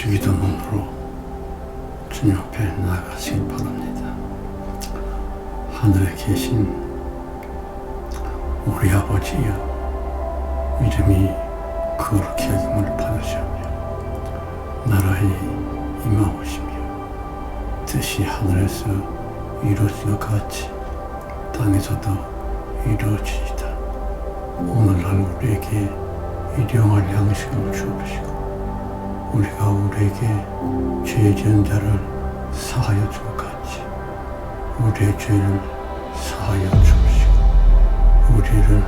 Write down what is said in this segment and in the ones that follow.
주기도문으로 주님 앞에 나아가시기 바랍니다. 하늘에 계신 우리 아버지여, 이름이 거룩히 여김을 받으시오며 나라의 임하오시며 뜻이 하늘에서 이루어진 것 같이 땅에서도 이루어지이다. 오늘날 우리에게 일용할 양식을 주옵시고 우리가 우리에게 죄 지은 자를 사하여 준 것 같이 우리의 죄를 사하여 주옵시고 우리를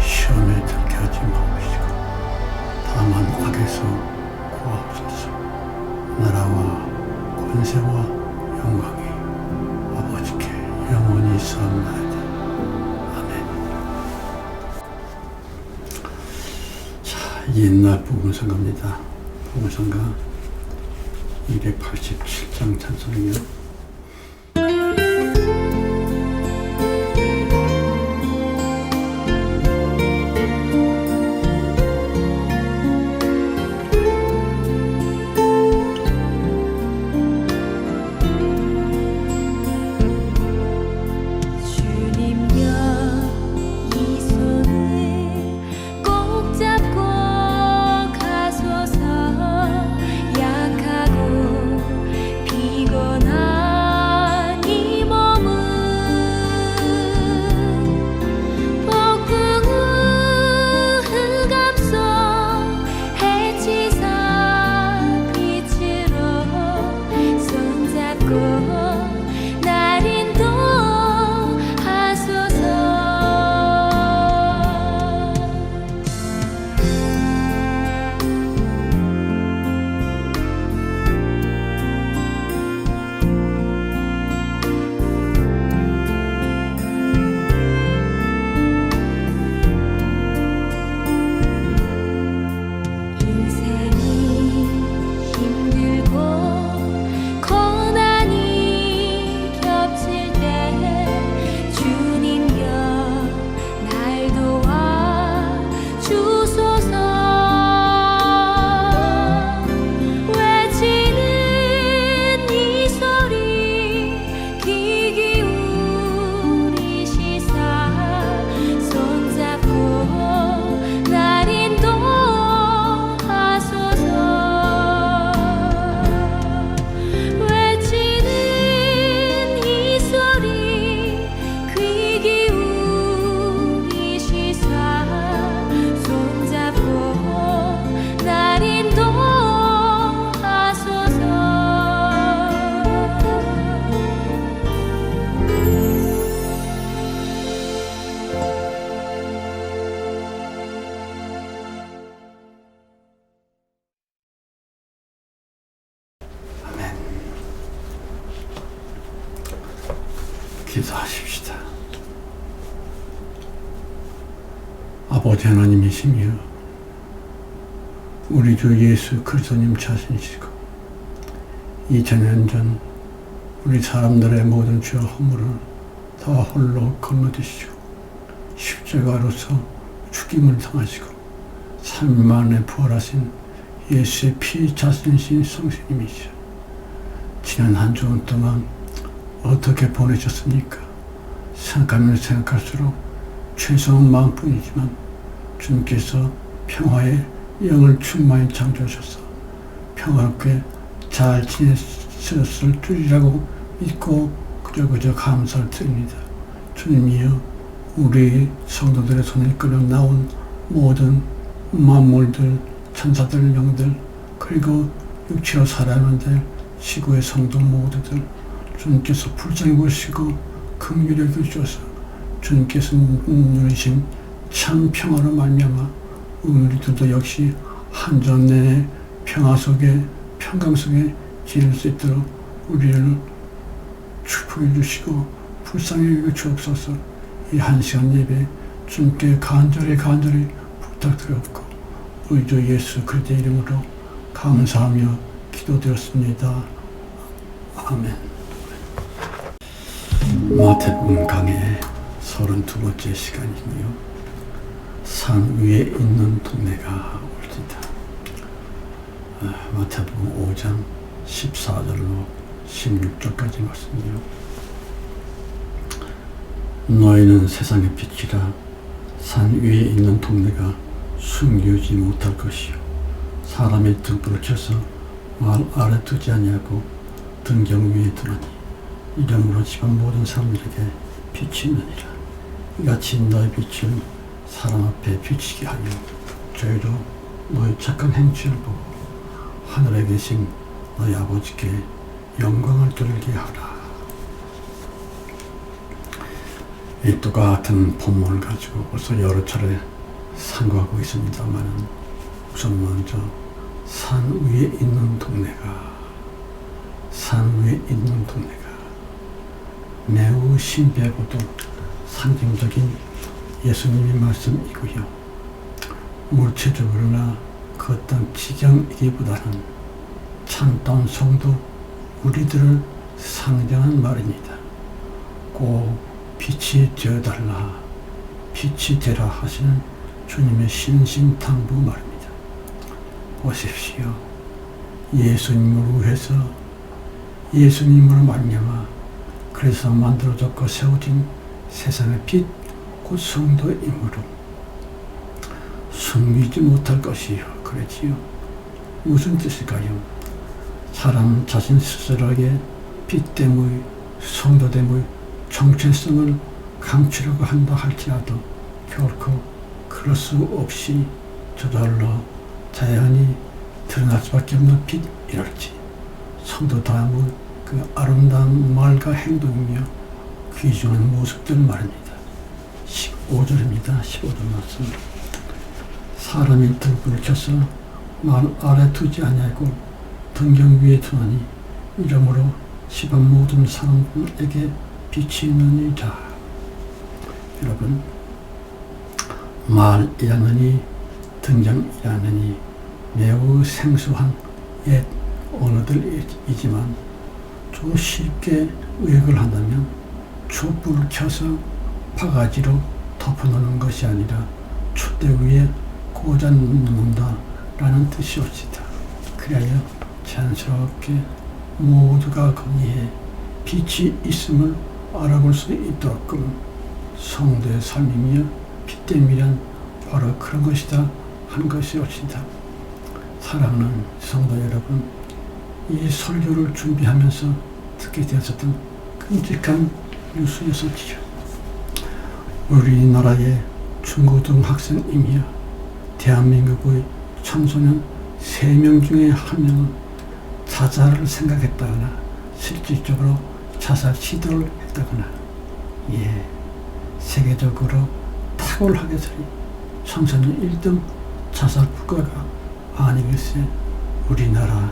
시험에 들게 하지 마옵시고 다만 악에서 구하옵소서. 나라와 권세와 영광이 아버지께 영원히 있사옵나이다. 아멘. 자, 옛날 부흥성가입니다. 부흥성가 287장 찬송이요. 기도하십시다. 아버지 하나님이시며 우리 주 예수 그리스도님 자신이시고 2000년 전 우리 사람들의 모든 죄와 허물을 다 홀로 건너드시고 십자가로서 죽임을 당하시고 3일 만에 부활하신 예수의 피 자신이신 성신님이시여, 지난 한 주간 동안 어떻게 보내셨습니까? 생각하면 생각할수록 죄송한 마음뿐이지만 주님께서 평화의 영을 충만히 창조하셔서 평화롭게 잘 지내셨을 줄이라고 믿고 그저 감사를 드립니다. 주님이여, 우리 성도들의 손에 끌려 나온 모든 만물들, 천사들, 영들, 그리고 육체로 살아야만 될 지구의 성도 모두들 주님께서 불쌍히 보시고 긍휼히 여겨주셔서 주님께서 누리신 참 평화로 말미암아 우리들도 역시 한 주 내내 평화 속에 평강 속에 지낼 수 있도록 우리를 축복해 주시고 불쌍히 여겨 주옵소서. 이 한 시간 예배 주님께 간절히 부탁드렸고 우리 주 예수 그리스도의 이름으로 감사하며 기도드렸습니다. 아멘. 마태복음 강의 32번째 시간이고요. 산 위에 있는 동네가 올지다. 마태복음 5장 14절로 16절까지 말씀이요. 너희는 세상의 빛이라. 산 위에 있는 동네가 숨기지 못할 것이요. 사람이 등불을 켜서 마을 아래 두지 아니하고 등경 위에 두나니 이러므로 집안 모든 사람들에게 빛이 있느니라. 이같이 너희 빛을 사람 앞에 비치게 하여 저희도 너희 착한 행실을 보고 하늘에 계신 너희 아버지께 영광을 돌리게 하라. 이 똑같은 본문을 가지고 벌써 여러 차례 상고하고 있습니다만, 우선 먼저 산 위에 있는 동네가 매우 신비하고도 상징적인 예수님의 말씀이고요. 물체적으로나 그 어떤 지경이기보다는 참다운 성도 우리들을 상징하는 말입니다. 꼭 빛이 되어달라, 빛이 되라 하시는 주님의 신신당부 말입니다. 보십시오. 예수님을 위해서, 예수님으로 말미암아 그래서 만들어졌고 세워진 세상의 빛, 곧 성도이므로 숨기지 못할 것이요. 그렇지요. 무슨 뜻일까요? 사람 자신 스스로에게 빛됨의, 성도됨의 정체성을 감추려고 한다 할지라도 결코 그럴 수 없이 저절로 자연히 드러날 수밖에 없는 빛이랄지, 성도다움의 그 아름다운 말과 행동이며 귀중한 모습들 말입니다. 15절입니다. 15절 말씀. 사람이 등불을 켜서 마을 아래 두지 아니하고 등경 위에 두나니 이러므로 집안 모든 사람들에게 빛이 있느니라. 여러분, 말이라느니 등장이라느니 매우 생소한 옛 언어들이지만 좀 쉽게 의역을 한다면 촛불을 켜서 바가지로 덮어놓는 것이 아니라 촛대 위에 꽂아 놓는다 라는 뜻이옵시다. 그래야 자연스럽게 모두가 거기에 빛이 있음을 알아볼 수 있도록끔 성도의 삶이며 빛됨이란 바로 그런 것이다 하는 것이옵시다. 사랑하는 성도 여러분, 이 설교를 준비하면서 듣게 되었던 끔찍한 뉴스였었지요. 우리나라의 중고등학생이며 대한민국의 청소년 3명 중에 1명은 자살을 생각했다거나 실질적으로 자살 시도를 했다거나, 세계적으로 탁월하게서리 청소년 1등 자살 국가가 아니겠어요. 우리나라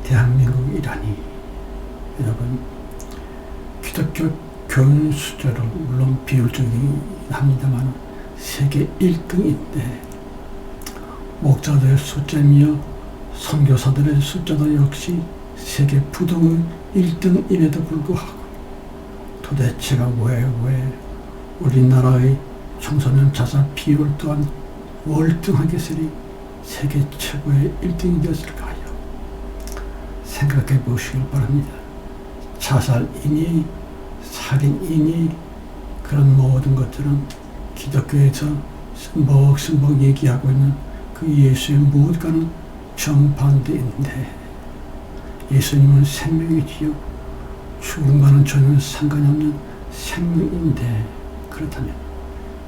대한민국이라니. 여러분, 기독교 교인 숫자로 물론 비율적이긴 합니다만 세계 1등인데 목자들의 숫자며 선교사들의 숫자도 역시 세계 부동의 1등임에도 불구하고 도대체가 왜 우리나라의 청소년 자살 비율 또한 월등하게서리 세계 최고의 1등이 되었을까요? 생각해 보시길 바랍니다. 자살이니 살인이니 그런 모든 것들은 기독교에서 스벅스벅 얘기하고 있는 그 예수의 무엇과는 정반대인데, 예수님은 생명이지요. 죽음과는 전혀 상관이 없는 생명인데, 그렇다면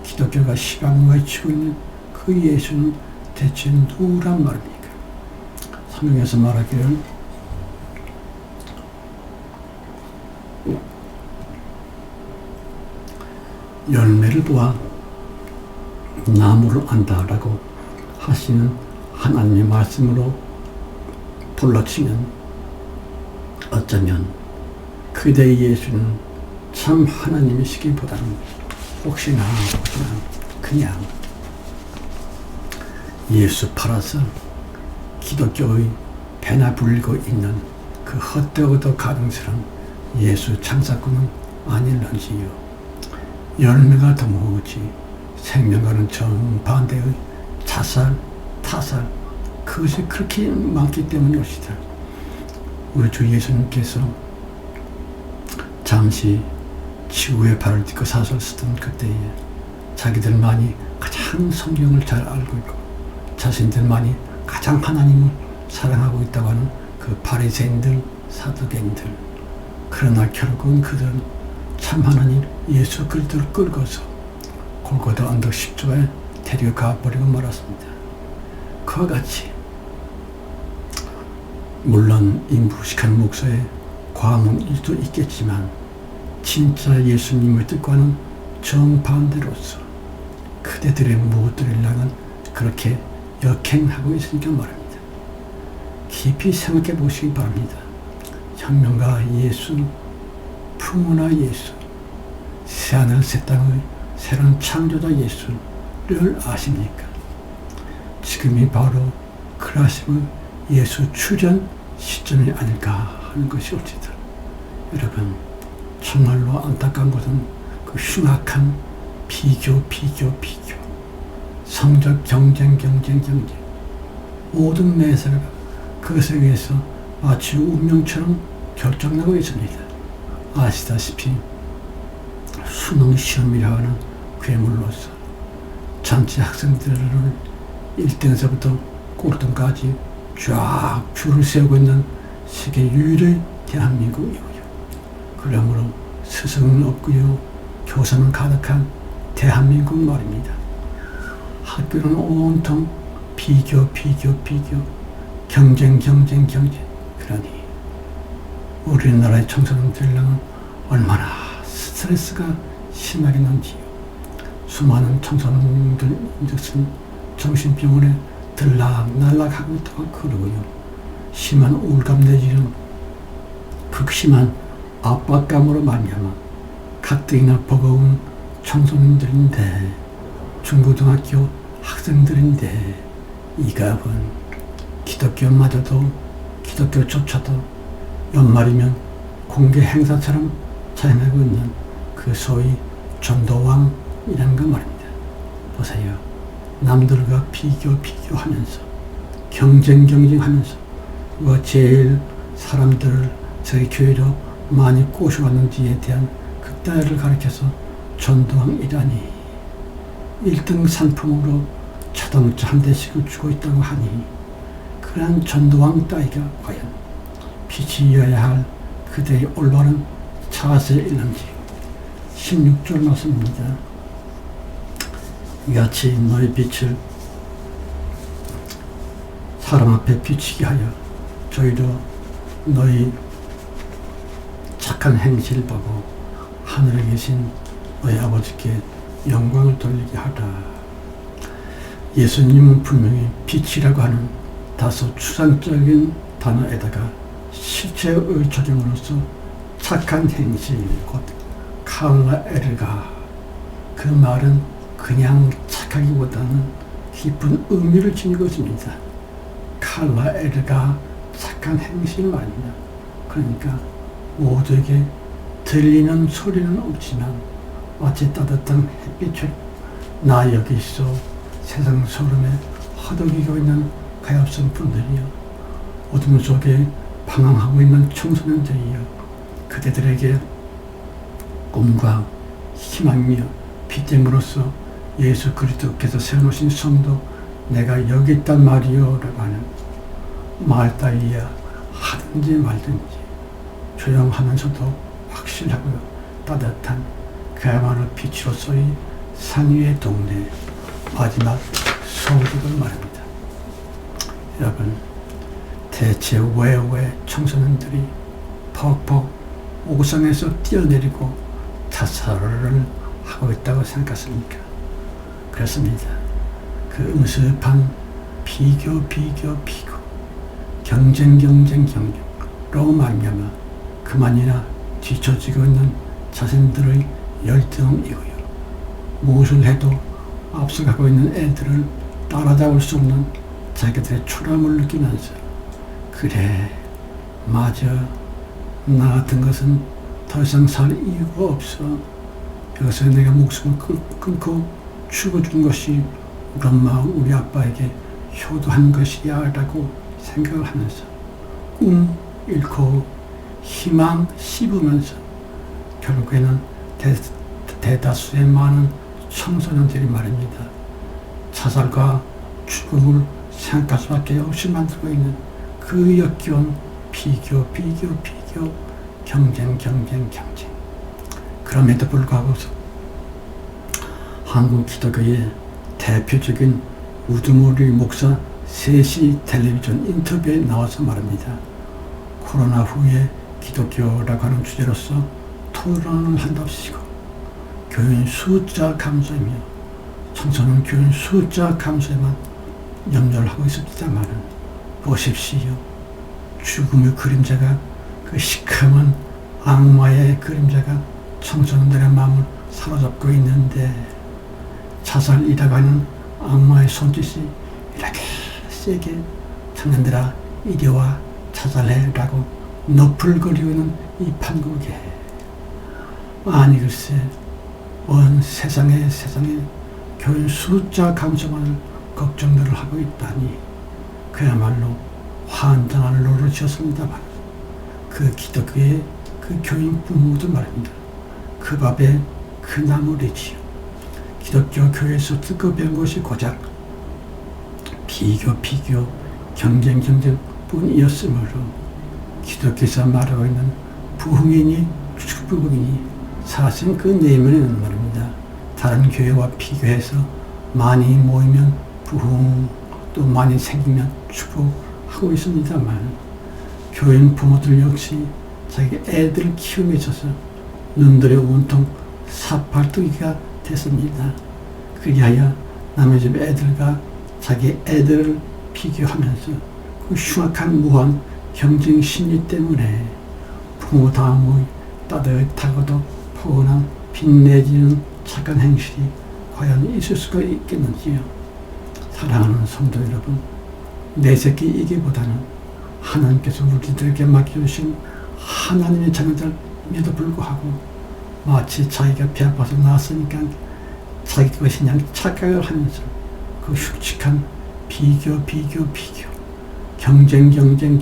기독교가 시방 외치고 있는 그 예수는 대체 누구란 말입니까? 성경에서 말하기를 열매를 보아 나무를 안다라고 하시는 하나님의 말씀으로 돌라치면 어쩌면 그대의 예수는 참 하나님이시기보다는 혹시나 그냥 예수 팔아서 기독교의 배나 불리고 있는 그 헛되고도 가증스러운 예수 창사꾼은 아닐런지요. 열매가 더 무엇이 생명과는 정반대의 자살, 타살, 그것이 그렇게 많기 때문이옵시다. 우리 주 예수님께서 잠시 지구에 발을 딛고 사설 쓰던 그때에 자기들만이 가장 성경을 잘 알고 있고 자신들만이 가장 하나님을 사랑하고 있다고 하는 그 바리새인들, 사두개인들, 그러나 결국은 그들은 참 하나님 예수 그리스도를 끌고서 골고다 언덕 십자가에 데려가 버리고 말았습니다. 그와 같이 물론 이 무식한 목사의 과언일 수도 있겠지만 진짜 예수님의 뜻과는 정반대로서 그대들의 무엇들을 향한 그렇게 역행하고 있으니까 말입니다. 깊이 생각해 보시기 바랍니다. 혁명가 예수, 풍문화 예수, 새하늘 새 땅의 새로운 창조자 예수를 아십니까? 지금이 바로 그라심의 예수 출현 시점이 아닐까 하는 것이 옳지다. 여러분, 정말로 안타까운 것은 그 흉악한 비교, 성적 경쟁, 모든 매사가 그것에 의해서 마치 운명처럼 결정나고 있습니다. 아시다시피 수능 시험이라 하는 괴물로서 전체 학생들을 1등에서부터 꼴등까지 쫙 줄을 세우고 있는 세계 유일의 대한민국이고요. 그러므로 스승은 없고요, 교사는 가득한 대한민국 말입니다. 학교는 온통 비교, 경쟁. 그러니 우리나라의 청소년들은 얼마나 스트레스가 심하겠는지요. 수많은 청소년들 정신병원에 들락날락하고 있다고 그러고요. 심한 우울감 내지는 극심한 압박감으로 말미암아 가뜩이나 버거운 청소년들인데, 중고등학교 학생들인데 이 값은 기독교조차도 연말이면 공개 행사처럼 자행하고 있는 그 소위 전도왕이라는 거 말입니다. 보세요. 남들과 비교하면서 경쟁하면서 누가 제일 사람들을 저희 교회로 많이 꼬셔왔는지에 대한 그 따위를 가리켜서 전도왕이라니, 1등 상품으로 자동차 한 대씩을 주고 있다고 하니 그런 전도왕 따위가 과연 빛이 이어야 할 그대의 올바른 자세에 있는지. 16절 말씀입니다. 이같이 너희 빛을 사람 앞에 비치게 하여 저희도 너희 착한 행실을 보고 하늘에 계신 너희 아버지께 영광을 돌리게 하라. 예수님은 분명히 빛이라고 하는 다소 추상적인 단어에다가 실체의 조정으로서 착한 행실, 곧 칼라 에르가, 그 말은 그냥 착하기보다는 깊은 의미를 지니고 있습니다. 칼라 에르가 착한 행실 말입니다. 그러니까 모두에게 들리는 소리는 없지만 마치 따뜻한 햇빛처럼 나 여기 있어 세상 소름에 허덕이고 있는 가엾은 분들이여, 어둠 속에 방황하고 있는 청소년들이여, 그대들에게 꿈과 희망이며 빛됨으로써 예수 그리스도께서 세워놓으신 성도 내가 여기 있단 말이요 라고 하는 말 따위야 하든지 말든지 조용하면서도 확실하고요 따뜻한 그야말로 빛으로서의 산 위의 동네 마지막 소리를 말합니다. 여러분, 대체 왜 청소년들이 퍽퍽 옥상에서 뛰어내리고 자살을 하고 있다고 생각하십니까? 그렇습니다. 그 음습한 비교 경쟁으로 말미암아 그만이나 뒤처지고 있는 자신들의 열등이고요. 무엇을 해도 앞서가고 있는 애들을 따라잡을 수 없는 자기들의 초라함을 느끼면서 그래 맞아 나 같은 것은 더 이상 살 이유가 없어. 여기서 내가 목숨을 끊고 죽어준 것이 우리 엄마 우리 아빠에게 효도한 것이야 라고 생각을 하면서 꿈 잃고 희망 씹으면서 결국에는 대다수의 많은 청소년들이 말입니다. 자살과 죽음을 생각할 수밖에 없이 만들고 있는 그 역겨운 비교, 경쟁. 그럼에도 불구하고 한국 기독교의 대표적인 우두머리 목사 3시 텔레비전 인터뷰에 나와서 말합니다. 코로나 후에 기독교라고 하는 주제로서 토론을 한답시고 교인 숫자 감소이며 청소년 교인 숫자 감소에만 염려를 하고 있습니다만 보십시오. 죽음의 그림자가 그 시커먼 악마의 그림자가 청소년들의 마음을 사로잡고 있는데 자살이라고 하는 악마의 손짓이 이렇게 세게 청년들아 이리와 자살해 라고 너풀거리고 있는 이 판국에 아니 글쎄 온 세상에 교인 숫자 감소만을 걱정들을 하고 있다니 그야말로 환장할 노릇이었습니다만 그 기독교의 그 교인 부모도 말입니다. 그 밥에 그 나물이지요. 기독교 교회에서 듣고 배운 것이 고작 비교, 경쟁 뿐이었으므로 기독교에서 말하고 있는 부흥이니 축복이니 사실 그 내면에는 말입니다. 다른 교회와 비교해서 많이 모이면 부흥 또 많이 생기면 축복하고 있습니다만 교인 부모들 역시 자기 애들 키움에 있어서 눈들의 온통 사팔뚜기가 됐습니다. 그리하여 남의 집 애들과 자기 애들을 비교하면서 그 흉악한 무한 경쟁 심리 때문에 부모 다음의 따뜻하고도 포근한 빛내지는 착한 행실이 과연 있을 수가 있겠는지요. 사랑하는 성도 여러분, 내 새끼이기보다는 하나님께서 우리들에게 맡겨주신 하나님의 자녀들에도 불구하고 마치 자기가 배 아파서 나왔으니까 자기 것이 그냥 착각을 하면서 그 흉측한 비교 경쟁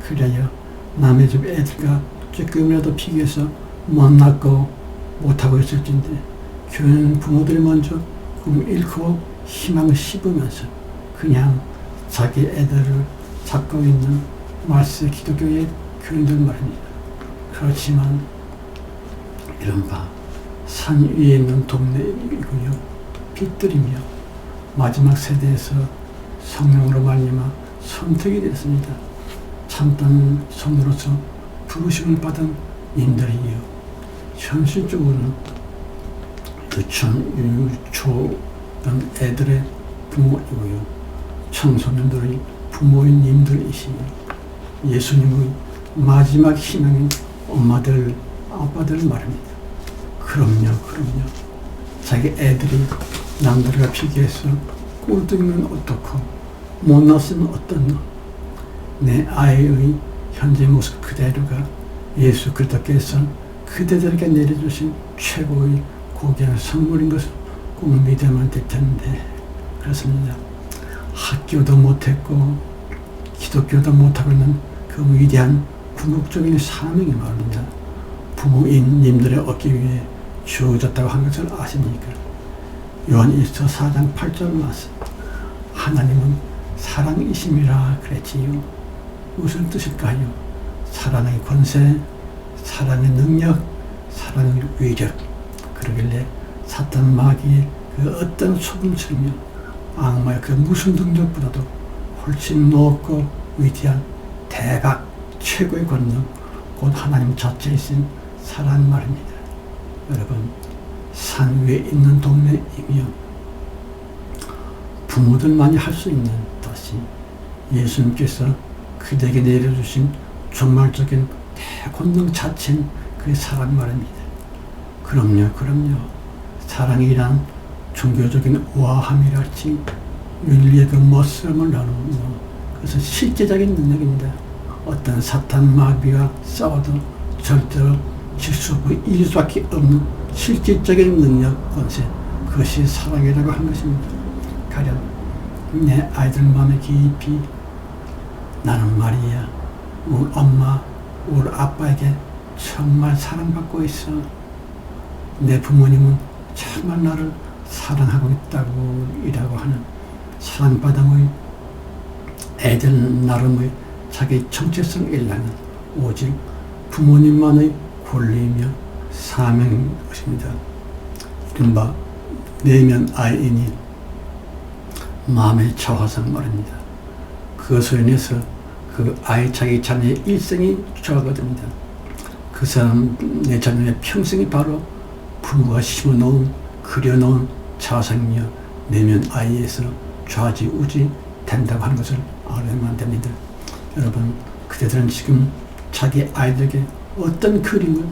그래야 남의 집 애들과 조금이라도 비교해서 못났고 못하고 있을진데 교인 부모들이 먼저 꿈 잃고 희망을 씹으면서 그냥 자기 애들을 잡고 있는 말세 기독교의 교인들 말입니다. 그렇지만 이른바 산 위에 있는 동네이고요. 빛들이며 마지막 세대에서 성령으로 말미암아 선택이 됐습니다. 참된 성도로서 부르심을 받은 인들이요. 현실적으로는 유초던 애들의 부모이고요. 청소년들의 부모인 님들이시며 예수님의 마지막 희망인 엄마들, 아빠들 말입니다. 그럼요. 자기 애들이 남들과 비교해서 꼴등이면 어떻고 못났으면 어떻노. 내 아이의 현재 모습 그대로가 예수 그리스도께서 그대들에게 내려주신 최고의 고귀한 선물인 것을 꼭 믿으면 될 텐데 그렇습니다. 학교도 못했고 기독교도 못하고 있는 그 위대한 궁극적인 사명이 말입니다. 부모인 님들의 얻기 위해 주어졌다고 한 것을 아십니까? 요한일서 4장 8절 말씀. 하나님은 사랑이심이라 그랬지요. 무슨 뜻일까요? 사랑의 권세, 사랑의 능력, 사랑의 위력. 그러길래 사탄 마귀의 그 어떤 소금처럼요 악마의 그 무슨 능력보다도 훨씬 높고 위대한 대박 최고의 권능 곧 하나님 자체이신 사랑 말입니다. 여러분 산 위에 있는 동네이며 부모들만이 할 수 있는 것이 예수님께서 그들에게 내려주신 종말적인 대권능 자체인 그 사랑 말입니다. 그럼요. 사랑이란 종교적인 우아함이랄지 윤리의 그 멋스름을 나누며 그래서 실제적인 능력입니다. 어떤 사탄 마귀와 싸워도 절대로 질 수 없고 이길 수밖에 없는 실질적인 능력, 권세 그것이 사랑이라고 하는 것입니다. 가령 내 아이들 마음에 깊이 나는 말이야 우리 엄마 우리 아빠에게 정말 사랑받고 있어. 내 부모님은 정말 나를 사랑하고 있다고 이라고 하는 사랑받음의 애들 나름의 자기 정체성 일라는 오직 부모님만의 권리이며 사명인 것입니다. 이른바 내면 아이이니 마음의 자화상 말입니다. 그것으로 인해서 그 아이 자기 자녀의 일생이 좌우됩니다. 그 사람 내 자녀의 평생이 바로 부모가 심어놓은 그려놓은 자화상이며 내면 아이에서 좌지우지 된다고 하는 것을 알아야만 됩니다. 여러분 그대들은 지금 자기 아이들에게 어떤 그림을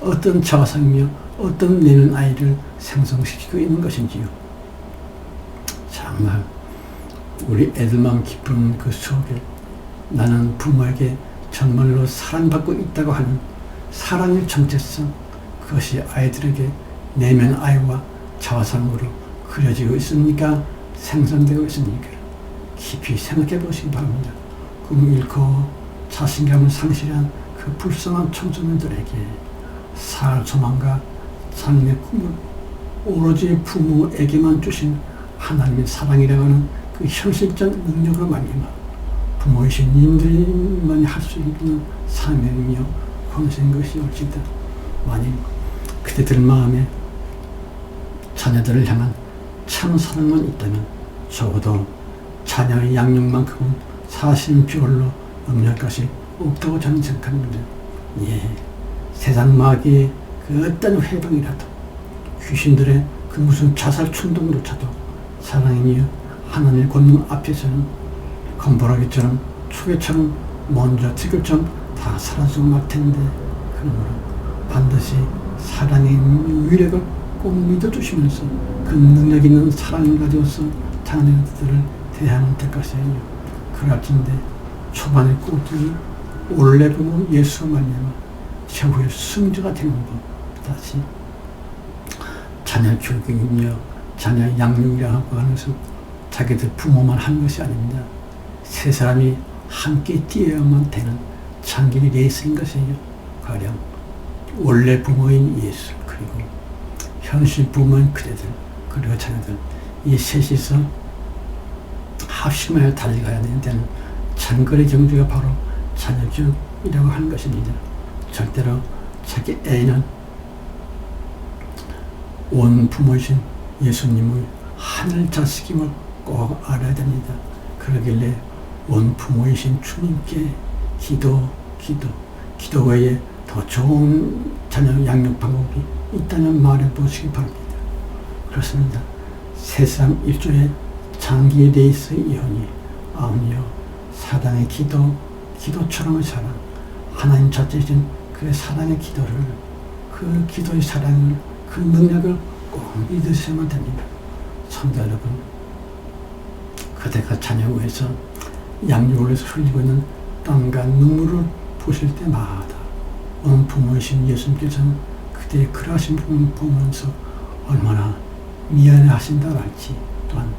어떤 자화상이며 어떤 내면 아이를 생성시키고 있는 것인지요. 정말 우리 애들만 기쁜 그 속에 나는 부모에게 정말로 사랑받고 있다고 하는 사랑의 정체성 그것이 아이들에게 내면 아이와 자화상으로 그려지고 있습니까? 생성되고 있습니까? 깊이 생각해 보시기 바랍니다. 꿈을 잃고 자신감을 상실한 그 불쌍한 청소년들에게 살 소망과 삶의 꿈을 오로지 부모에게만 주신 하나님의 사랑이라고 하는 그 현실적 능력으로 말미암아 부모이신 님들만이 할 수 있는 사명이며 권세인 것이 올지다. 만일 그대들 마음에 자녀들을 향한 참 사랑만 있다면 적어도 자녀의 양육만큼은 사실 비올로 음미할 것이 없다고 저는 생각합니다. 예, 세상 마귀의 그 어떤 회방이라도 귀신들의 그 무슨 자살 충동으로차도 사랑이며 하나님의 권능 앞에서는 건보라기처럼 초계처럼 먼저 티끌처럼 다 사라지고 말 텐데 그러므로 반드시 사랑의 위력을 꼭 믿어주시면서 그 능력 있는 사랑을 가져서 자녀들을 대하면 될 것이에요. 그럴진데 초반의 꽃들이 원래 부모 예수가 말미암아 최후의 승자가 되는 법 다시 자녀 교육이며 자녀 양육이라고 하는 것은 자기들 부모만 하는 것이 아닙니다. 세 사람이 함께 뛰어야만 되는 장기 레이스인 것이에요. 가령 원래 부모인 예수 그리고 현실 부모인 그대들 그리고 자녀들 이 셋이서 합심하여 달려가야 되는 장거리 경주가 바로 자녀 교육이라고 하는 것입니다. 절대로 자기 애는 온 부모이신 예수님의 하늘 자식임을 꼭 알아야 됩니다. 그러길래 온 부모이신 주님께 기도 외에 더 좋은 자녀 양육 방법이 있다면 말해 보시기 바랍니다. 그렇습니다. 세상 일조의 장기 레이스 이혼이 아우니요 사랑의 기도처럼의 사랑 하나님 자체이신 그 사랑의 기도를 그 기도의 사랑을 그 능력을 꼭 믿으셔야만 됩니다. 성도 여러분 그대가 자녀 위해서 양육을 위해서 흘리고 있는 땀과 눈물을 보실 때마다 온 부모이신 예수님께서는 그대의 그러하신 부분을 보면서 얼마나 미안해 하신다 할지 또한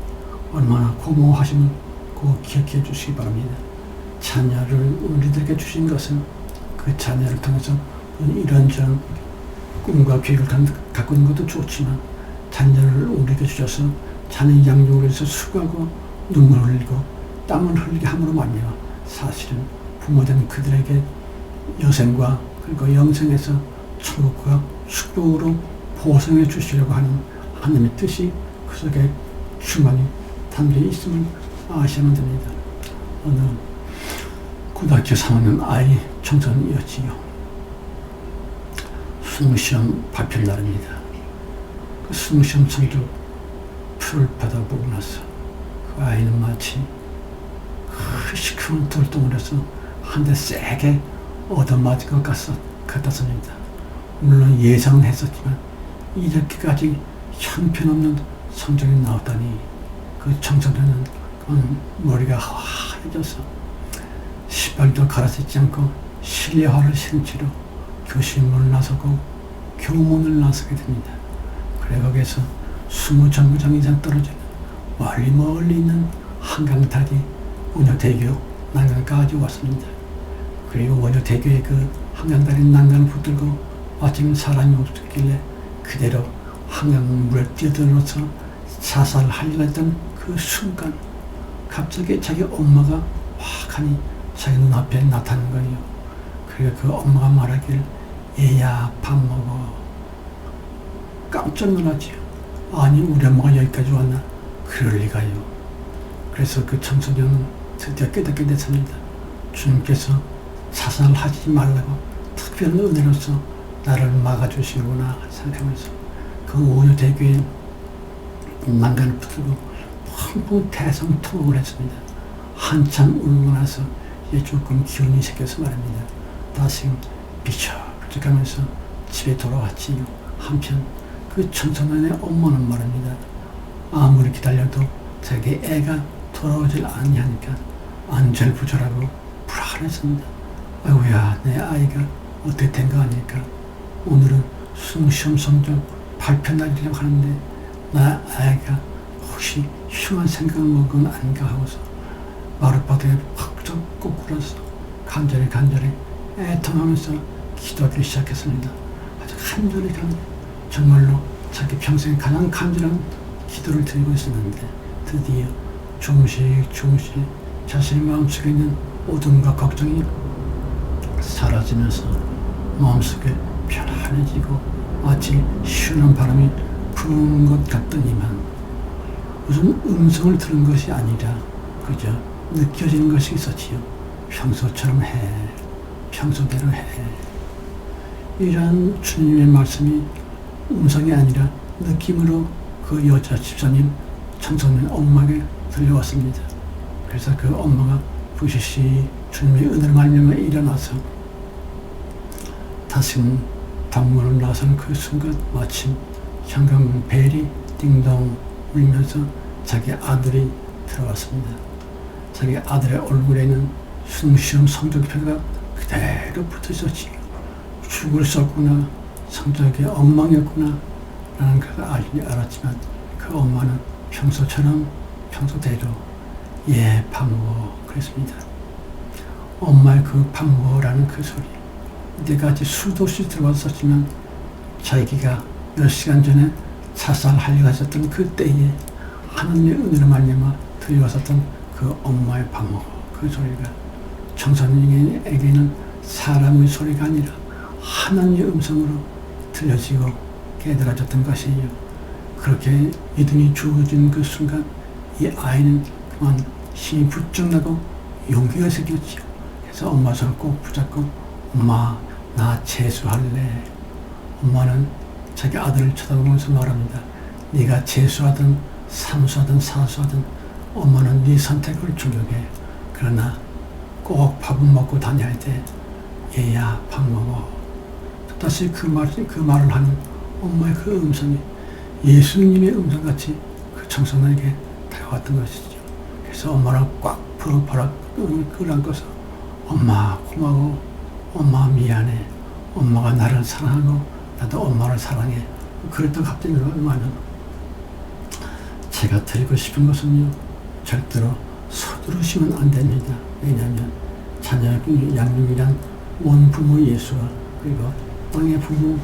얼마나 고마워하심을 꼭 기억해 주시기 바랍니다. 자녀를 우리들에게 주신 것은 그 자녀를 통해서 이런저런 꿈과 계획을 갖고 있는 것도 좋지만 자녀를 우리에게 주셔서 자녀 양육을 위해서 수고하고 눈물을 흘리고 땀을 흘리게 함으로 말미암아 사실은 부모된 그들에게 여생과 그리고 영생에서 천국과 축복으로 보상해 주시려고 하는 하나님의 뜻이 그 속에 충만히 담겨 있음을 아셔야만 됩니다. 어느 고등학교 3학년 아이 청소년이었지요. 수능시험 발표 날입니다. 그 수능시험 성적 표를 받아보고 나서 그 아이는 마치 시커먼 돌덩어리에서 한 대 세게 얻어맞을 것 같았습니다. 물론 예상은 했었지만 이렇게까지 형편없는 성적이 나왔다니 그 청소년은 머리가 하얘져서 시발도 갈아쓰지 않고 실내화를 신은 채로 교실문을 나서고 교문을 나서게 됩니다. 그래 거기에서 20정거장 이상 떨어지는 멀리 있는 한강다리 원효대교 난간까지 왔습니다. 그리고 원효대교의 그 한강다리 난간을 붙들고 마침 사람이 없었길래 그대로 한강물에 뛰어들어서 자살하려고 했던 그 순간 갑자기 자기 엄마가 확하니 자기 눈앞에 나타난 거예요. 그리고 그 엄마가 말하길 얘야 밥 먹어. 깜짝 놀랐지요. 아니 우리 엄마가 여기까지 왔나? 그럴 리가요. 그래서 그 청소년은 드디어 깨닫게 됐습니다. 주님께서 자살하지 말라고 특별한 은혜로서 나를 막아주시구나 생각하면서 그 원효대교에 난간을 붙들고 펑펑 대성통곡을 했습니다. 한참 울고 나서 이제 조금 기운이 생겨서 말입니다. 다시 비춰가면서 집에 돌아왔지요. 한편 그 청소년의 엄마는 말합니다. 아무리 기다려도 자기 애가 돌아오질 않냐니까 안절부절하고 불안했습니다. 아이고야 내 아이가 어떻게 된 거 아닐까. 오늘은 수능시험 성적 발표 날이라고 하는데 나 아이가 혹시 흉한 생각을 먹은 건 아닌가 하고서 마룻바닥에 팍 꽂고라서 간절히 애통하면서 기도하기 시작했습니다. 아주 간절히 정말로 자기 평생 가장 간절한 기도를 드리고 있었는데 드디어 조금씩 자신의 마음속에 있는 어둠과 걱정이 사라지면서 마음속에 편안해지고 마치 시원한 바람이 부는 것 같더니만 무슨 음성을 들은 것이 아니라 그저 느껴지는 것이 있었지요. 평소처럼 해. 평소대로 해. 이러한 주님의 말씀이 음성이 아니라 느낌으로 그 여자 집사님 청소년 엄마에게 들려왔습니다. 그래서 그 엄마가 부시시 주님의 은혜를 말미암아 일어나서 다시금 방문을 나선 그 순간 마침 현관 벨이 띵동 울면서 자기 아들이 들어왔습니다. 자기 아들의 얼굴에는 수능시험 성적표가 그대로 붙어 있었지. 죽을 썼구나, 성적이 엉망이었구나 라는 걸 알았지만 그 엄마는 평소대로 예 밥 먹어 그랬습니다. 엄마의 그 밥 먹어라는 그 소리 이때까지 수도 없이 들어왔었지만 자기가 몇 시간 전에 자살하려고 했었던 그 때에 하나님의 은혜로 말미암아 들려왔었던 그 엄마의 밥 먹어 그 소리가 청소년에게는 사람의 소리가 아니라 하나님의 음성으로 들려지고 깨달아졌던 것이에요. 그렇게 믿음이 주어진 그 순간 이 아이는 그만 힘이 부쩍 나고 용기가 생겼지요. 그래서 엄마 손을 꼭 붙잡고 엄마 나 재수할래. 엄마는 자기 아들을 쳐다보면서 말합니다. 네가 재수하든 삼수하든 사수하든 엄마는 네 선택을 존경해. 그러나 꼭 밥은 먹고 다녀야 돼. 얘야 밥 먹어. 다시 그 말을 하는 엄마의 그 음성이 예수님의 음성같이 그 청소년에게 다가왔던 것이죠. 그래서 엄마를 꽉 바로 끌어안고서 엄마 고마워. 엄마 미안해. 엄마가 나를 사랑하고 나도 엄마를 사랑해. 그랬다가 갑자기 말하면 제가 드리고 싶은 것은요. 절대로 서두르시면 안 됩니다. 왜냐하면 자녀 양육이란 원부모 예수와 그리고 땅의 부모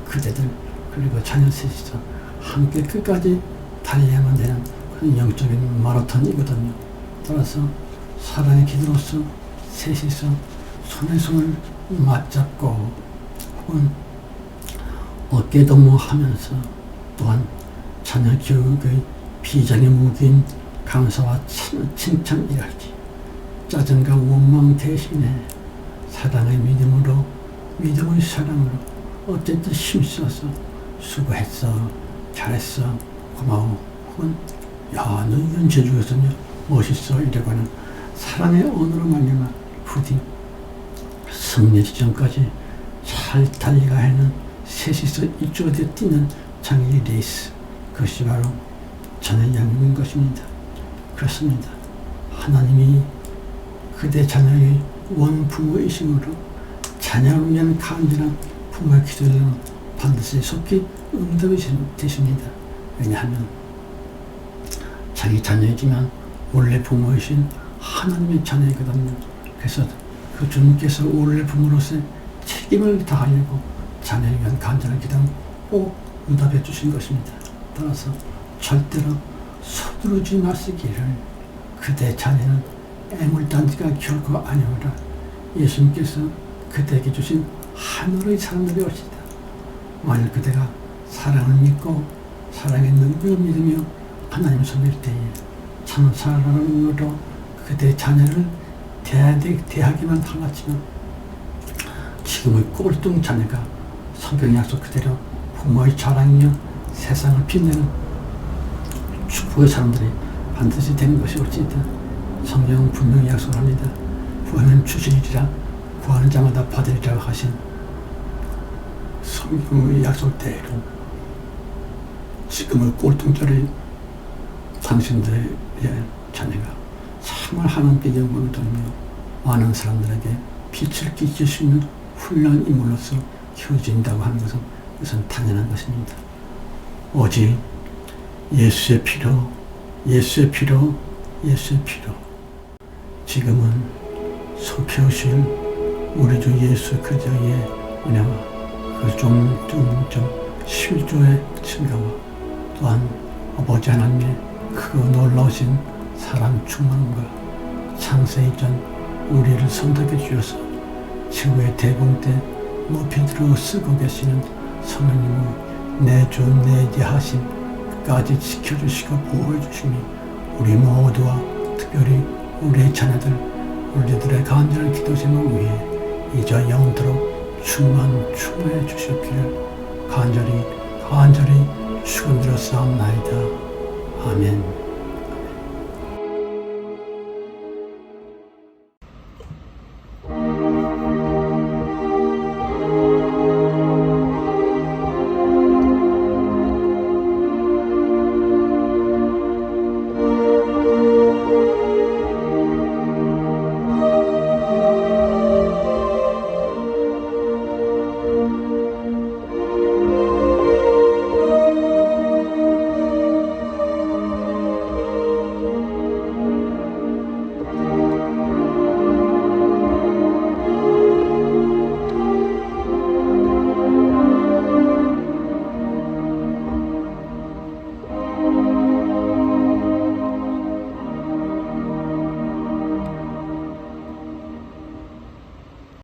그대들 그리고 자녀 셋이서 함께 끝까지 달려야만 되는 그런 영적인 마라톤이거든요. 따라서 사랑의 기도로서 셋이서 손에 손을 맞잡고 혹은 어깨동무하면서 또한 자녀 교육의 비장의 무기인 감사와 칭찬이랄지 짜증과 원망 대신에 사랑의 믿음으로 믿음의 사랑으로 어쨌든 힘써서 수고했어 잘했어 고마워 혹은 야 너 이런 제주에서는요 멋있어 이라고 하는 사랑의 언어로 말미암아 부디 승리 지점까지 잘 달려가야 하는 셋이서 이쪽에 뛰는 장애의 레이스 그것이 바로 자녀 양육인 것입니다. 그렇습니다. 하나님이 그대 자녀의 원부모이심으로 자녀를 위한 간절한 부모의 기도는 반드시 속히 응답이 되십니다. 왜냐하면 자기 자녀이지만 원래 부모이신 하나님의 자녀이거든요. 그래서 그 주님께서 원래 부모로서의 책임을 다하려고 자녀에 대한 간절한 기도는 꼭 응답해 주신 것입니다. 따라서 절대로 서두르지 마시기를. 그대 자녀는 애물단지가 결코 아니오라. 예수님께서 그대에게 주신 하늘의 사람들이 오시다. 만일 그대가 사랑을 믿고 사랑의 능력을 믿으며 하나님을 섬길 때에 참 사랑으로 그대의 자녀를 대하기만 하겠지만 지금의 꼴등 자녀가 성경 약속 그대로 부모의 자랑이며 세상을 빛내는 축복의 사람들이 반드시 되는 것이 올지이다. 성경은 분명히 약속합니다. 구하면 주시리라, 구하는 자마다 받으리라고 하신 성경의 약속대로 지금의 꼴등자리 당신들의 자녀가 정말 하나님께 영광을 돌리며 많은 사람들에게 빛을 끼칠 수 있는 훌륭한 인물로서 키워진다고 하는 것은 그것은 당연한 것입니다. 오직 예수의 피로, 예수의 피로, 예수의 피로 지금은 속해 오실 우리 주 예수 그리스도의 은혜와 그 좀 실조의 증가와 또한 아버지 하나님의 그 놀라우신 사랑 충만함과 창세 이전 우리를 선택해 주셔서 최후의 대공 때 높이 들어 쓰고 계시는 성령님의 내주 내재하심까지 지켜주시고 보호해 주시니 우리 모두와 특별히 우리의 자녀들, 우리들의 간절한 기도 제목 위에 이제 영원토록 충만해 주셨기를 간절히 축원드려 싸움나이다. 아멘.